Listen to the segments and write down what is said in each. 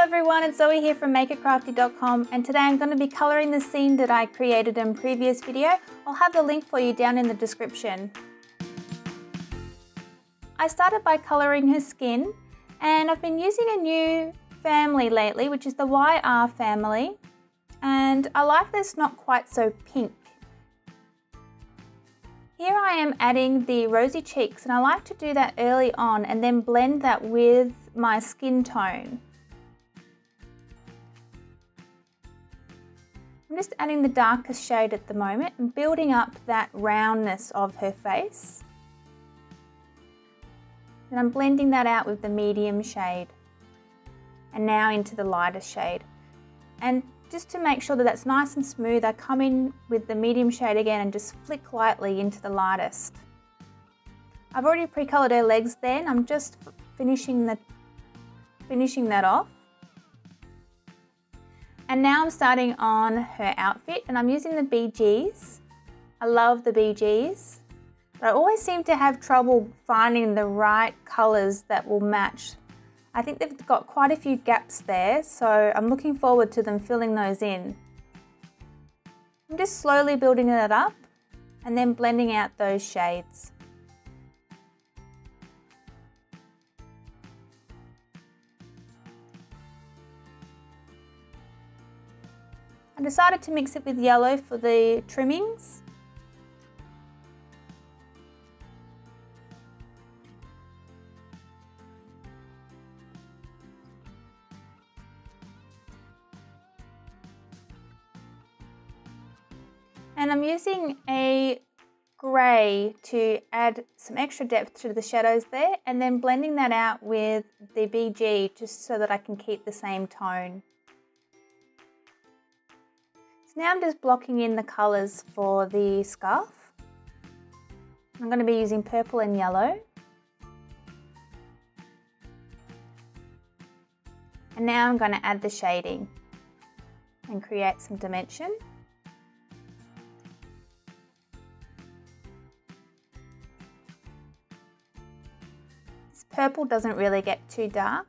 everyone, it's Zoe here from makercrafty.com, and today I'm going to be colouring the scene that I created in a previous video. I'll have the link for you down in the description. I started by colouring her skin, and I've been using a new family lately, which is the YR family, and I like this not quite so pink. Here I am adding the rosy cheeks, and I like to do that early on and then blend that with my skin tone. I'm just adding the darkest shade at the moment and building up that roundness of her face. And I'm blending that out with the medium shade and now into the lightest shade. And just to make sure that that's nice and smooth, I come in with the medium shade again and just flick lightly into the lightest. I've already pre-coloured her legs there, and I'm just finishing that off. And now I'm starting on her outfit, and I'm using the BGs. I love the BGs, but I always seem to have trouble finding the right colours that will match. I think they've got quite a few gaps there, so I'm looking forward to them filling those in. I'm just slowly building it up and then blending out those shades. I decided to mix it with yellow for the trimmings. And I'm using a grey to add some extra depth to the shadows there, and then blending that out with the BG just so that I can keep the same tone. So now I'm just blocking in the colours for the scarf. I'm going to be using purple and yellow. And now I'm going to add the shading and create some dimension. This purple doesn't really get too dark.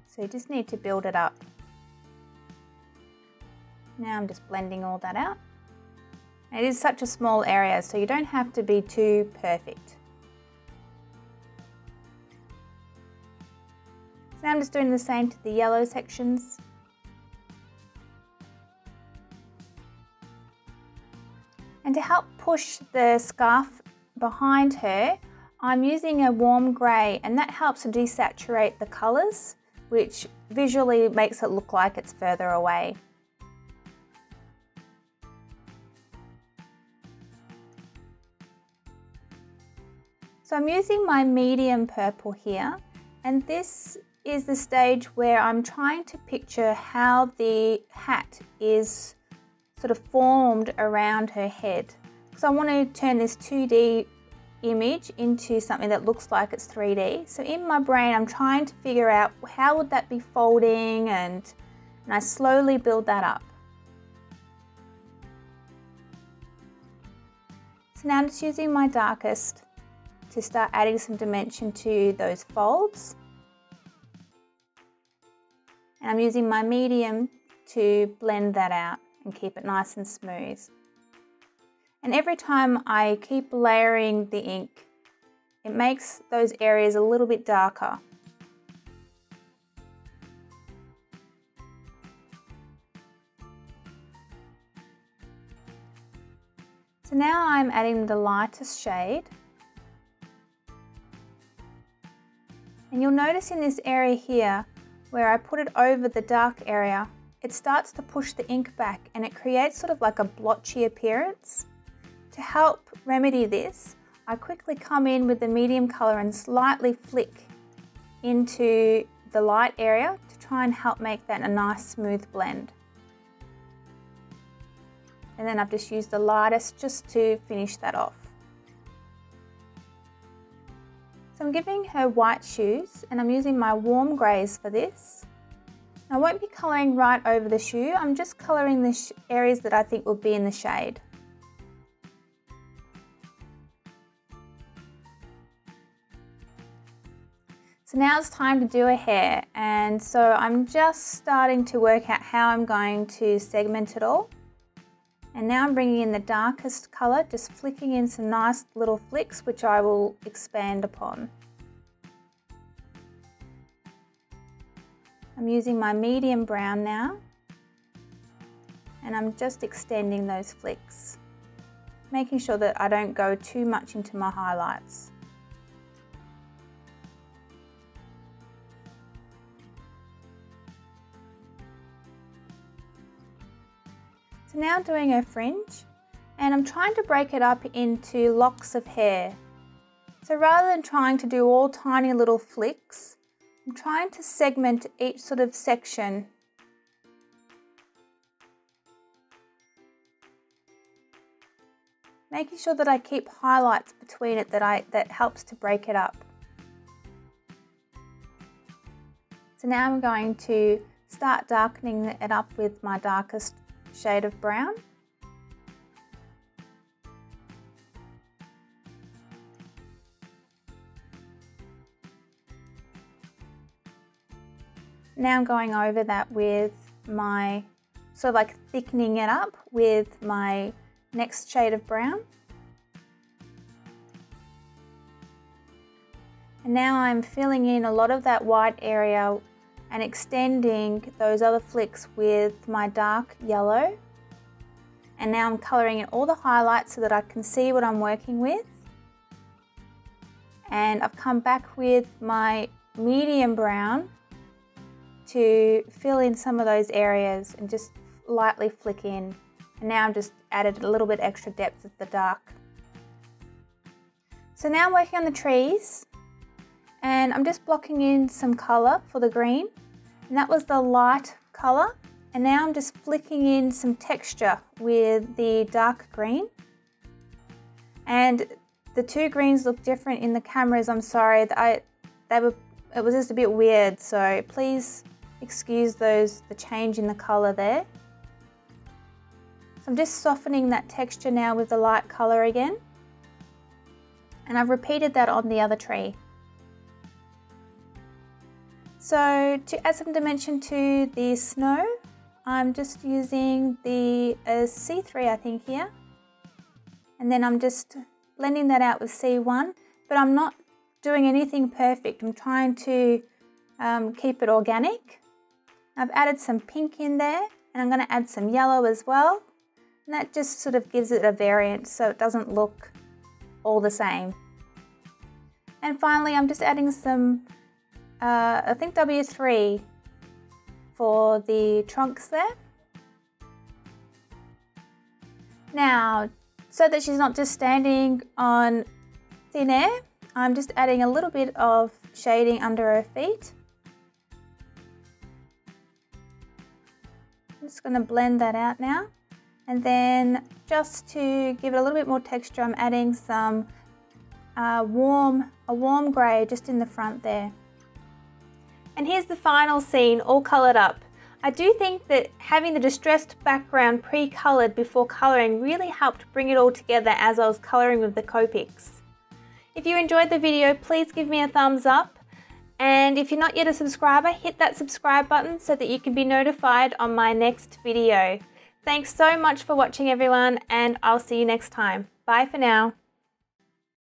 So you just need to build it up. Now I'm just blending all that out. It is such a small area, so you don't have to be too perfect. So now I'm just doing the same to the yellow sections. And to help push the scarf behind her, I'm using a warm grey, and that helps to desaturate the colours, which visually makes it look like it's further away. So I'm using my medium purple here, and this is the stage where I'm trying to picture how the hat is sort of formed around her head. Because I want to turn this 2D image into something that looks like it's 3D. So in my brain I'm trying to figure out how would that be folding, and I slowly build that up. So now I'm just using my darkest to start adding some dimension to those folds. And I'm using my medium to blend that out and keep it nice and smooth. And every time I keep layering the ink, it makes those areas a little bit darker. So now I'm adding the lightest shade. And you'll notice in this area here, where I put it over the dark area, it starts to push the ink back and it creates sort of like a blotchy appearance. To help remedy this, I quickly come in with the medium colour and slightly flick into the light area to try and help make that a nice smooth blend. And then I've just used the lightest just to finish that off. So I'm giving her white shoes, and I'm using my warm greys for this. I won't be colouring right over the shoe, I'm just colouring the areas that I think will be in the shade. So now it's time to do a hair, and so I'm just starting to work out how I'm going to segment it all. And now I'm bringing in the darkest colour, just flicking in some nice little flicks, which I will expand upon. I'm using my medium brown now, and I'm just extending those flicks, making sure that I don't go too much into my highlights. So now I'm doing a fringe, and I'm trying to break it up into locks of hair. So rather than trying to do all tiny little flicks, I'm trying to segment each sort of section. Making sure that I keep highlights between it that helps to break it up. So now I'm going to start darkening it up with my darkest shade of brown. Now I'm going over that with my, sort of like thickening it up with my next shade of brown. And now I'm filling in a lot of that white area and extending those other flicks with my dark yellow. And now I'm colouring in all the highlights so that I can see what I'm working with. And I've come back with my medium brown to fill in some of those areas and just lightly flick in. And now I've just added a little bit extra depth of the dark. So now I'm working on the trees, and I'm just blocking in some colour for the green, and that was the light colour. And now I'm just flicking in some texture with the dark green. And the two greens look different in the cameras. I'm sorry, it was just a bit weird, so please excuse the change in the colour there. So I'm just softening that texture now with the light colour again. And I've repeated that on the other tree. So to add some dimension to the snow, I'm just using the C3 I think here. And then I'm just blending that out with C1, but I'm not doing anything perfect. I'm trying to keep it organic. I've added some pink in there, and I'm going to add some yellow as well. And that just sort of gives it a variant so it doesn't look all the same. And finally, I'm just adding some, I think W3 for the trunks there. Now, so that she's not just standing on thin air, I'm just adding a little bit of shading under her feet. I'm just going to blend that out now. And then just to give it a little bit more texture, I'm adding some a warm grey just in the front there. And here's the final scene all coloured up. I do think that having the distressed background pre-coloured before colouring really helped bring it all together as I was colouring with the Copics. If you enjoyed the video, please give me a thumbs up. And if you're not yet a subscriber, hit that subscribe button so that you can be notified on my next video. Thanks so much for watching everyone, and I'll see you next time. Bye for now.